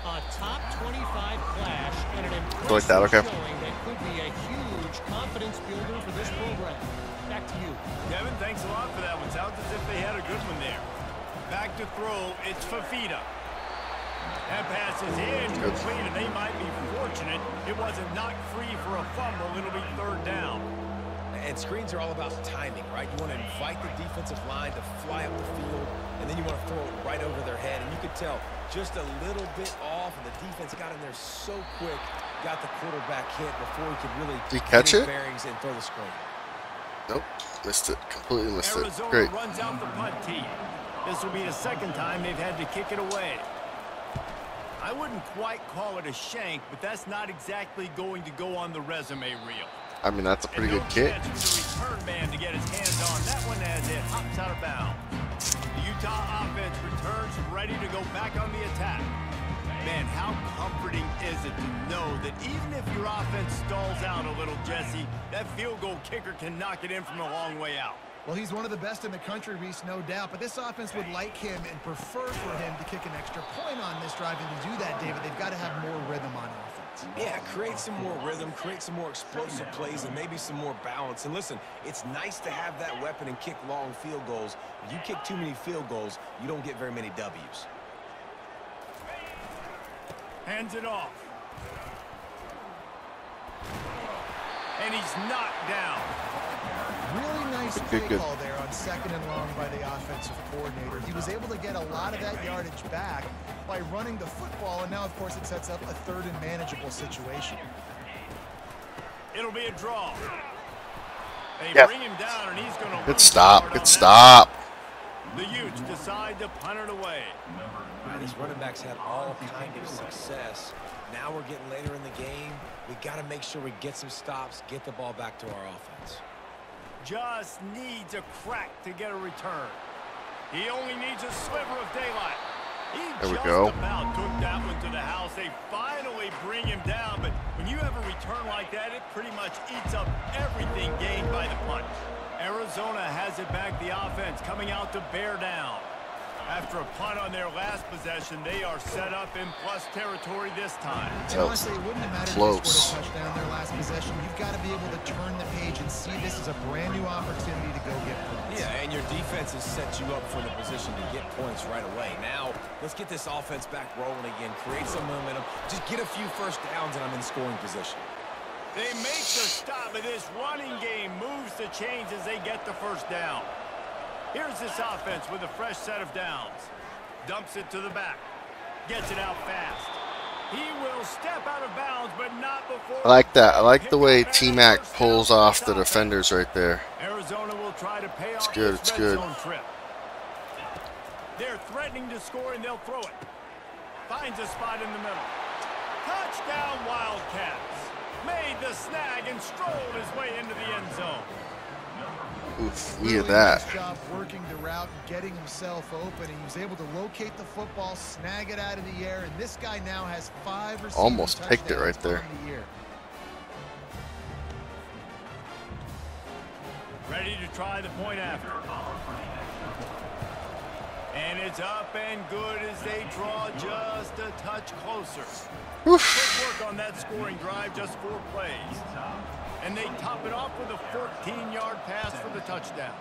A top 25 clash and an impressive showing that could be a huge huge confidence builder for this program. Back to you. Kevin, thanks a lot for that one. Sounds as if they had a good one there. Back to throw, it's Fafita. That pass is incomplete, and they might be fortunate it wasn't knocked free for a fumble. It'll be 3rd down. And screens are all about timing, right? You want to invite the defensive line to fly up the field, and then you want to throw it right over their head. And you could tell just a little bit off, and the defense got in there so quick, got the quarterback hit before he could really Did he catch get his it? bearings and throw the screen. Nope, missed it. Completely missed it. Arizona Great. runs out the punt team. This will be the 2nd time they've had to kick it away. I wouldn't quite call it a shank, but that's not exactly going to go on the resume reel. I mean, that's a pretty And good no kick. chance for the return man to get his hands on that one as it hops out of bounds. The Utah offense returns ready to go back on the attack. Man, how comforting is it to know that even if your offense stalls out a little, Jesse, that field goal kicker can knock it in from a long way out. Well, he's one of the best in the country, Reese, no doubt. But this offense would like him and prefer for him to kick an extra point on this drive. And to do that, David, they've got to have more rhythm on offense. Yeah, create some more rhythm, create some more explosive plays, and maybe some more balance. And listen, it's nice to have that weapon and kick long field goals. If you kick too many field goals, you don't get very many W's. Hands it off. And he's knocked down. Really nice Good, play good. call there on 2nd and long by the offensive coordinator. He was able to get a lot of that yardage back by running the football, and now, of course, it sets up a 3rd and manageable situation. It'll be a draw. They Yeah. bring him down, and he's going to Good stop. Good stop. The Utes decide to punt it away. Right, these running backs had all kind of success. Now we're getting later in the game. We got to make sure we get some stops, get the ball back to our offense. Just needs a crack to get a return. He only needs a sliver of daylight. He There we just go. about took that one to the house. They finally bring him down, but when you have a return like that, it pretty much eats up everything gained by the punt. Arizona has it back, the offense coming out to bear down. After a punt on their last possession, they are set up in plus territory this time. And honestly, it wouldn't have mattered if they scored a touchdown their last possession. You've got to be able to turn the page and see this as a brand new opportunity to go get points. Yeah, and your defense has set you up for the position to get points right away. Now, let's get this offense back rolling again, create some momentum, just get a few first downs, and I'm in scoring position. They make the stop, but this running game moves the chains as they get the first down. Here's this offense with a fresh set of downs. Dumps it to the back. Gets it out fast. He will step out of bounds, but not before. I like that. I like the way T-Mac pulls off the defenders right there. Arizona will try to pay off good, this it's red good. zone trip. They're threatening to score, and they'll throw it. Finds a spot in the middle. Touchdown, Wildcats. Made the snag and strolled his way into the end zone. Oof, Really look at that. nice job working the route and getting himself open. He was able to locate the football, snag it out of the air, and this guy now has 5 receiving Almost picked it right touchdowns there. on the year. Ready to try the point after. And it's up and good as they draw just a touch closer. Quick work on that scoring drive, just 4 plays. And they top it off with a 14-yard pass for the touchdown.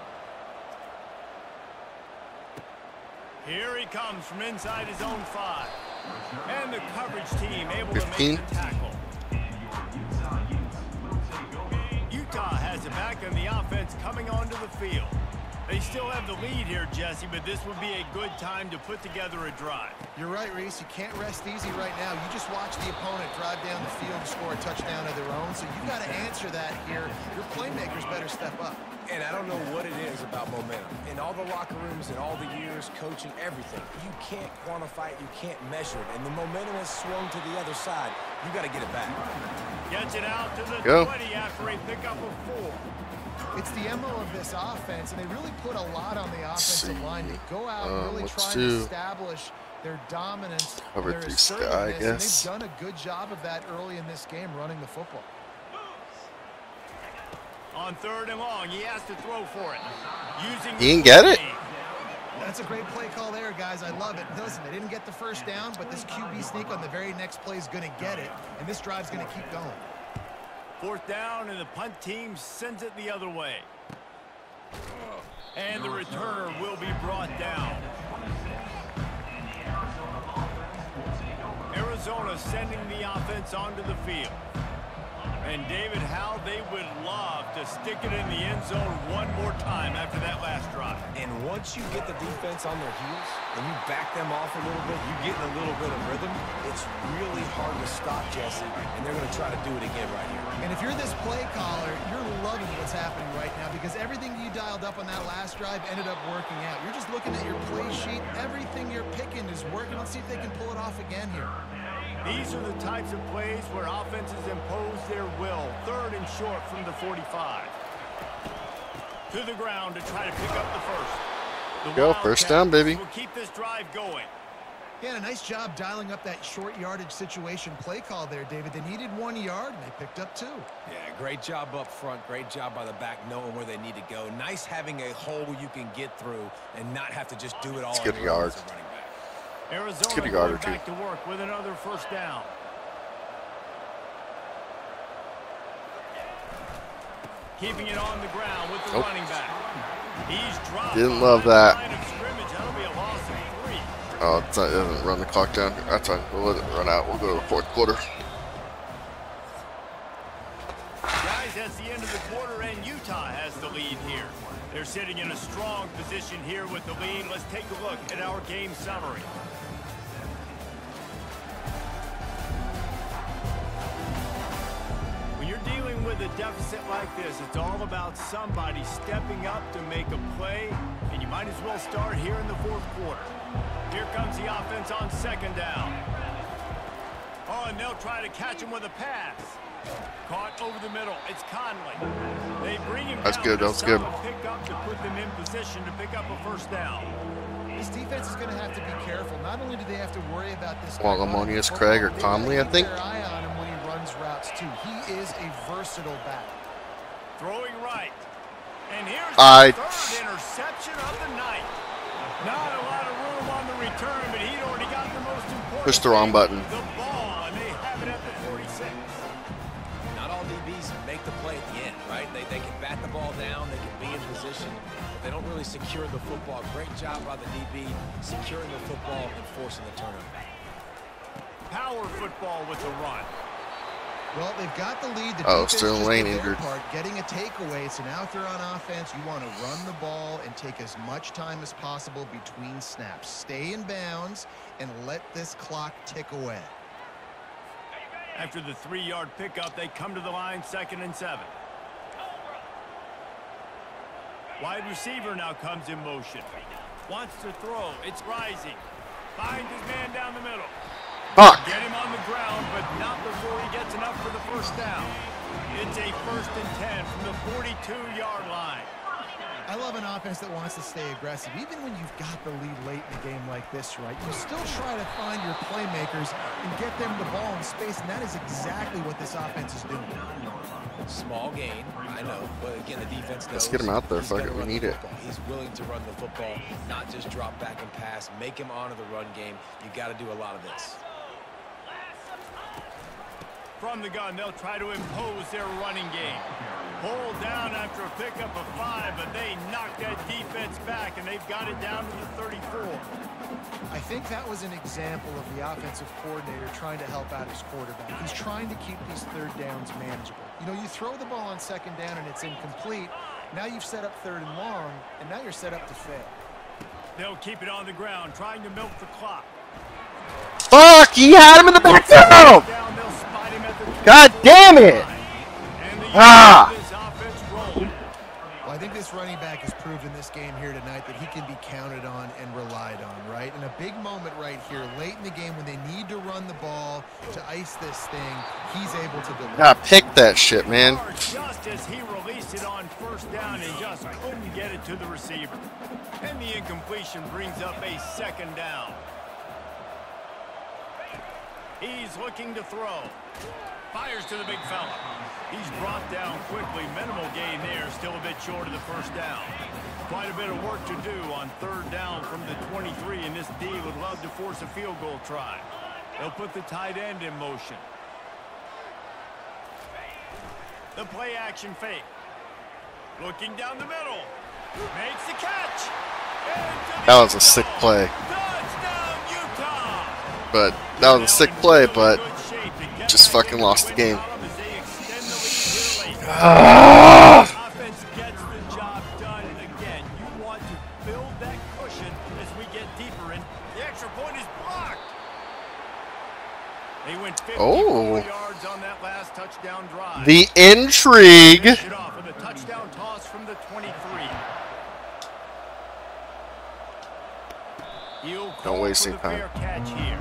Here he comes from inside his own 5. And the coverage team able 15. to make the tackle. Utah has it back and the offense coming onto the field. They still have the lead here, Jesse, but this would be a good time to put together a drive. You're right, Reese. You can't rest easy right now. You just watch the opponent drive down the field to score a touchdown of their own, so you've got to answer that here. Your playmakers better step up. And I don't know what it is about momentum. In all the locker rooms and all the years, coaching, everything, you can't quantify it, you can't measure it. And the momentum has swung to the other side. You got to get it back. Gets it out to the Go. 20 after a pickup of 4. It's the MO of this offense, and they really put a lot on the offensive line to go out and really let's try to do establish their dominance, cover their 3 assertiveness, sky, I and guess. they've done a good job of that early in this game, running the football. On 3rd and long, he has to throw for it. Using He didn't get it? That's a great play call there, guys. I love it. Listen, they didn't get the first down, but this QB sneak on the very next play is going to get it, and this drive's going to keep going. 4th down, and the punt team sends it the other way. And the returner will be brought down. Arizona sending the offense onto the field. And David, how they would love to stick it in the end zone one more time after that last drive. And once you get the defense on their heels and you back them off a little bit, you get in a little bit of rhythm, it's really hard to stop, Jesse, and they're going to try to do it again right here. And if you're this play caller, you're loving what's happening right now because everything you dialed up on that last drive ended up working out. You're just looking at your play sheet. Everything you're picking is working. Let's see if they can pull it off again here. These are the types of plays where offenses impose their will. 3rd and short from the 45. To the ground to try to pick up the first. Go, first down, baby. Will keep this drive going. Yeah, a nice job dialing up that short yardage situation play call there, David. They needed 1 yard, and they picked up 2. Yeah, great job up front. Great job by the back knowing where they need to go. Nice having a hole you can get through and not have to just do it all. Let's get a yard. Arizona going back to work with another 1st down. Keeping it on the ground with the running back. He's dropped. Didn't love that. Line of scrimmage. That'll be a loss of 3. Oh, it doesn't run the clock down. That's fine. We'll let it run out. We'll go to the 4th quarter. Guys, that's the end of the quarter, and Utah has the lead here. They're sitting in a strong position here with the lead. Let's take a look at our game summary. When you're dealing with a deficit like this, it's all about somebody stepping up to make a play, and you might as well start here in the 4th quarter. Here comes the offense on 2nd down. Oh, and they'll try to catch him with a pass. Caught over the middle. It's Conley. They bring him That's down good. That was good. Pick up to put them in position to pick up a 1st down. This defense is going to have to be careful. Not only do they have to worry about this. Wongomonius, Craig, or Conley, I think. Keep their eye on him when he runs routes too. He is a versatile back. Throwing right. And here's the 3rd interception of the night. Not a lot of room on the return, but he'd already got the most important. Push the wrong button. The ball, and they have it at the 46. Not all DBs make the play at the end, right? They can bat the ball down, they can be in position, but they don't really secure the football. Great job by the DB securing the football and forcing the turnover. Power football with the run. Well, they've got the lead. The Oh, defense Sterling just Lane did their injured. part, getting a takeaway. So now if they're on offense, you want to run the ball and take as much time as possible between snaps. Stay in bounds and let this clock tick away. After the 3-yard pickup, they come to the line 2nd and 7. Wide receiver now comes in motion. Wants to throw. It's Rising. Finds his man down the middle. Fuck. Get him on the ground, but not before he gets enough for the 1st down. It's a 1st and 10 from the 42-yard line. I love an offense that wants to stay aggressive. Even when you've got the lead late in a game like this, right, you still try to find your playmakers and get them the ball in space, and that is exactly what this offense is doing. Small gain, I know, but again, the defense knows. Let's get him out there. He's Fuck gonna it. We run the need it. football. He's willing to run the football, not just drop back and pass. Make him honor the run game. You got to do a lot of this. From the gun, they'll try to impose their running game. Hold down after a pickup of 5, but they knock that defense back, and they've got it down to the 34. I think that was an example of the offensive coordinator trying to help out his quarterback. He's trying to keep these 3rd downs manageable. You know, you throw the ball on 2nd down and it's incomplete. Now you've set up 3rd and long, and now you're set up to fail. They'll keep it on the ground, trying to milk the clock. Fuck! He had him in the backfield! God damn it! Ah! Well, I think this running back has proven this game here tonight that he can be counted on and relied on, right? In a big moment right here, late in the game when they need to run the ball to ice this thing, he's able to deliver. God, pick that shit, man. Just as he released it on 1st down and just couldn't get it to the receiver. And the incompletion brings up a 2nd down. He's looking to throw. Fires to the big fella. He's brought down quickly. Minimal gain there. Still a bit short of the 1st down. Quite a bit of work to do on 3rd down from the 23, and this D would love to force a field goal try. They'll put the tight end in motion. The play action fake. Looking down the middle. Makes the catch. That was a sick play. Touchdown, Utah. But that was a sick play, but just fucking lost the game. Offense gets the job done. And again, you want to build that cushion as we get deeper in. The extra point is blocked. They went 54 yards on that last touchdown drive. The intrigue. Finish it off with a touchdown toss from the 23. Don't waste any time. Fair catch here.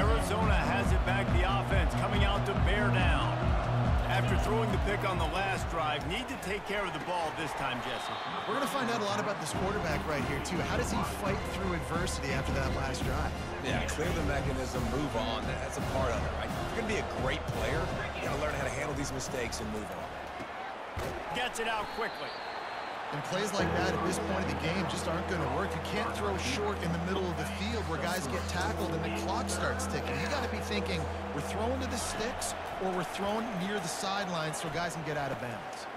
Arizona has it back. The offense coming out to bear down. After throwing the pick on the last drive, need to take care of the ball this time, Jesse. We're going to find out a lot about this quarterback right here, too. How does he fight through adversity after that last drive? Yeah, clear the mechanism, move on. That's a part of it, right? If you're going to be a great player, you got to learn how to handle these mistakes and move on. Gets it out quickly. And plays like that at this point of the game just aren't going to work. You can't throw short in the middle of the field where guys get tackled and the clock starts ticking. You got to be thinking, we're throwing to the sticks or we're throwing near the sidelines so guys can get out of bounds.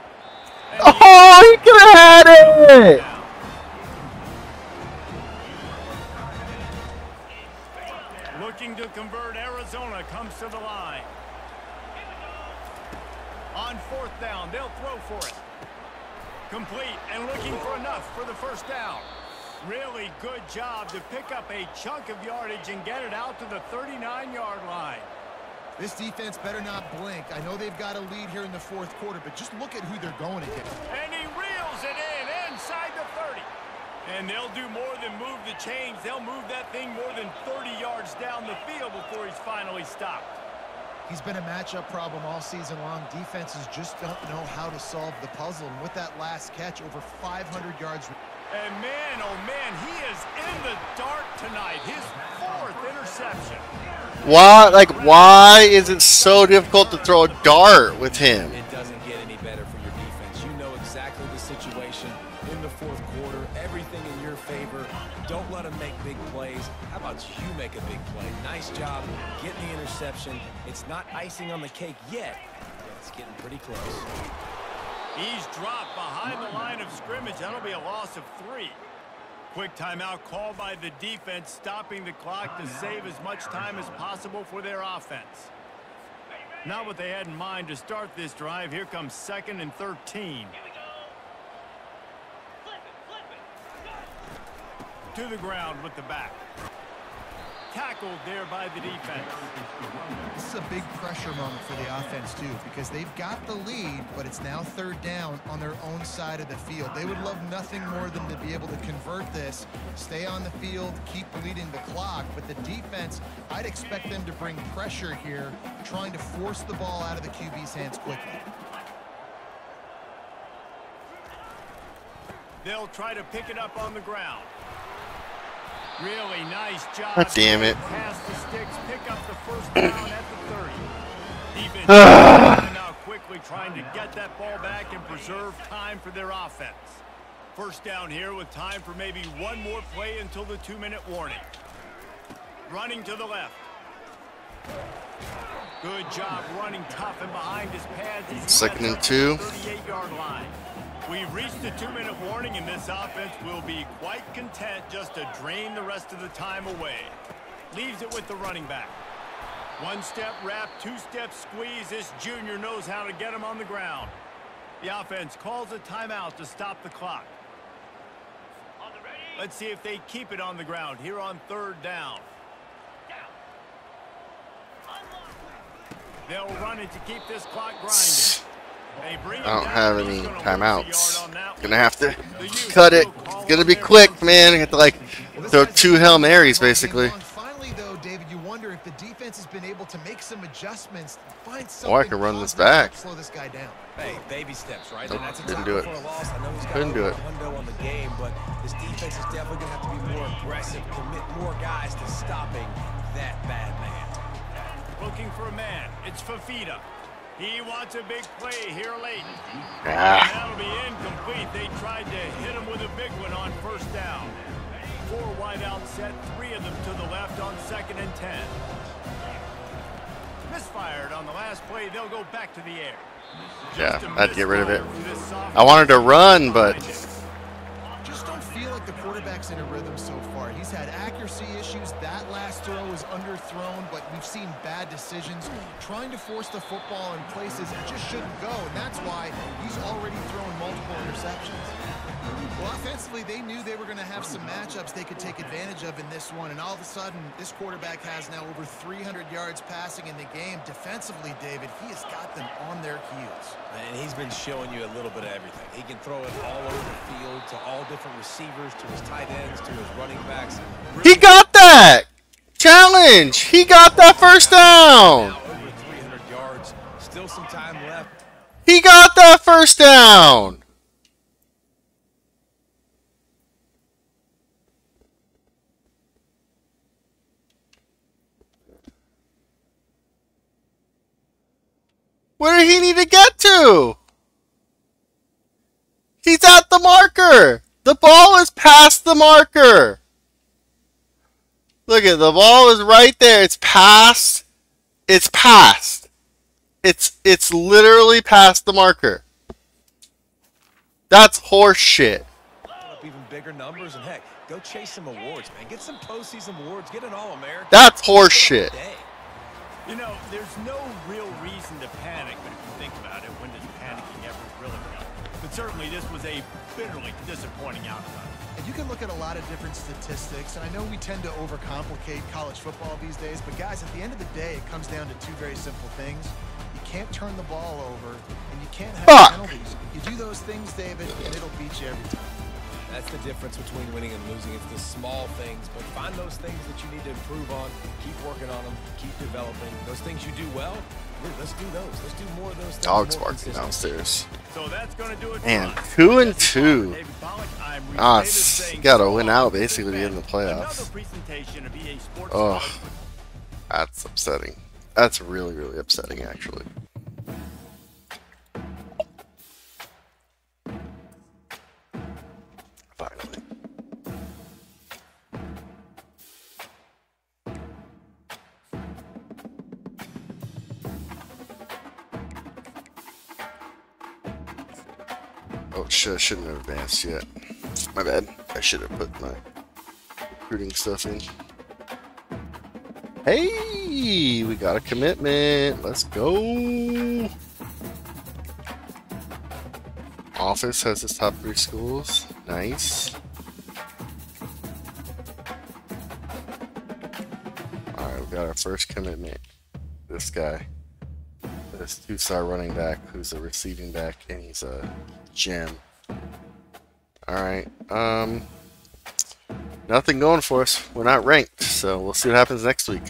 Oh, he could have had it! Looking to convert, Arizona comes to the line. On fourth down, they'll throw for it. Complete and looking for enough for the first down. Really good job to pick up a chunk of yardage and get it out to the 39-yard line. This defense better not blink. I know they've got a lead here in the fourth quarter, but just look at who they're going against. And he reels it in inside the 30. And they'll do more than move the chains. They'll move that thing more than 30 yards down the field before he's finally stopped. He's been a matchup problem all season long. Defenses just don't know how to solve the puzzle. And with that last catch, over 500 yards. And man, oh man, he is in the dark tonight. His fourth interception. Why? Like, why is it so difficult to throw a dart with him? It doesn't get any better for your defense. You know exactly the situation in the fourth quarter. Everything in your favor. Don't let him make big plays. How about you make a big play? Nice job getting the interception. It's not icing on the cake yet, but it's getting pretty close. He's dropped behind the line of scrimmage. That'll be a loss of 3. Quick timeout called by the defense, stopping the clock to save as much time as possible for their offense. Not what they had in mind to start this drive. Here comes 2nd and 13. To the ground with the back. Tackled there by the defense. This is a big pressure moment for the offense, too, because they've got the lead, but it's now 3rd down on their own side of the field. They would love nothing more than to be able to convert this, stay on the field, keep bleeding the clock. But the defense, I'd expect them to bring pressure here, trying to force the ball out of the QB's hands quickly. They'll try to pick it up on the ground. Really nice job. God damn it. Pass the sticks, pick up the first down at the 30. Defense now quickly trying to get that ball back and preserve time for their offense. First down here with time for maybe one more play until the 2-minute warning. Running to the left. Good job running tough and behind his pads. 2nd and 2. 38-yard line. We've reached the 2-minute warning, and this offense will be quite content just to drain the rest of the time away. Leaves it with the running back. 1-step wrap, 2-step squeeze. This junior knows how to get him on the ground. The offense calls a timeout to stop the clock. Let's see if they keep it on the ground here on 3rd down. They'll run it to keep this clock grinding. I don't have any timeouts. Gonna have to cut it. It's gonna be quick, man. I have to like throw 2 Hail Marys basically. Finally, though, David, you wonder if the defense has been able to make some adjustments, find something. Oh, I can run this back. Slow this guy down. Hey, baby steps, right? Nope, And that's a couldn't do it. for a loss. I know he's got Couldn't do it. a hundo on the game, but this defense is definitely gonna have to be more aggressive, commit more guys to stopping that bad man. Looking for a man. It's Fafita. He wants a big play here late. Ah. That'll be incomplete. They tried to hit him with a big one on first down. 4 wide out set, 3 of them to the left on 2nd and 10. misfired on the last play. They'll go back to the air. Yeah, I'd get rid of it. I wanted to run, but Just don't feel like the quarterback's in a rhythm so far. He's had accuracy issues. That last throw was underthrown, but we've seen bad decisions. Trying to force the football in places it just shouldn't go, and that's why he's already thrown multiple interceptions. Well, offensively, they knew they were going to have some matchups they could take advantage of in this one, and all of a sudden, this quarterback has now over 300 yards passing in the game. Defensively, David, he has got them on their heels. And he's been showing you a little bit of everything. He can throw it all over the field to all different receivers, to his tight ends, to his running backs. he got that! Challenge! He got that first down! Now over 300 yards. Still some time left. He got that first down! Where did he need to get to? He's at the marker. The ball is past the marker. Look at the ball is right there. It's past. It's past. It's literally past the marker. That's horse shit. Up even bigger numbers, and heck, go chase some awards, man. Get some postseason awards. Get an All-American. That's horse shit. You know, there's no real reason to panic, but if you think about it, when does panicking ever really help? But certainly this was a bitterly disappointing outcome. And you can look at a lot of different statistics, and I know we tend to overcomplicate college football these days, but guys, at the end of the day, it comes down to two very simple things. You can't turn the ball over, and you can't have penalties. You do those things, David, and it'll beat you every time. That's the difference between winning and losing. It's the small things, but find those things that you need to improve on. Keep working on them. Keep developing. Those things you do well, let's do those. Let's do more of those things. Dog's barking downstairs. So that's going to do it for Man, us. 2 and 2. David Pollack, I'm Ah, David saying gotta so win long out to basically to get in the Another playoffs. presentation of EA Sports Oh, College Football. that's upsetting. That's really, really upsetting, actually. Finally. Oh shit, I shouldn't have advanced yet. My bad. I should have put my recruiting stuff in. Hey, we got a commitment. Let's go. Office has his top 3 schools. Nice. Alright, we got our first commitment. This guy. This 2-star running back who's a receiving back, and he's a gem. Alright, nothing going for us. We're not ranked, so we'll see what happens next week.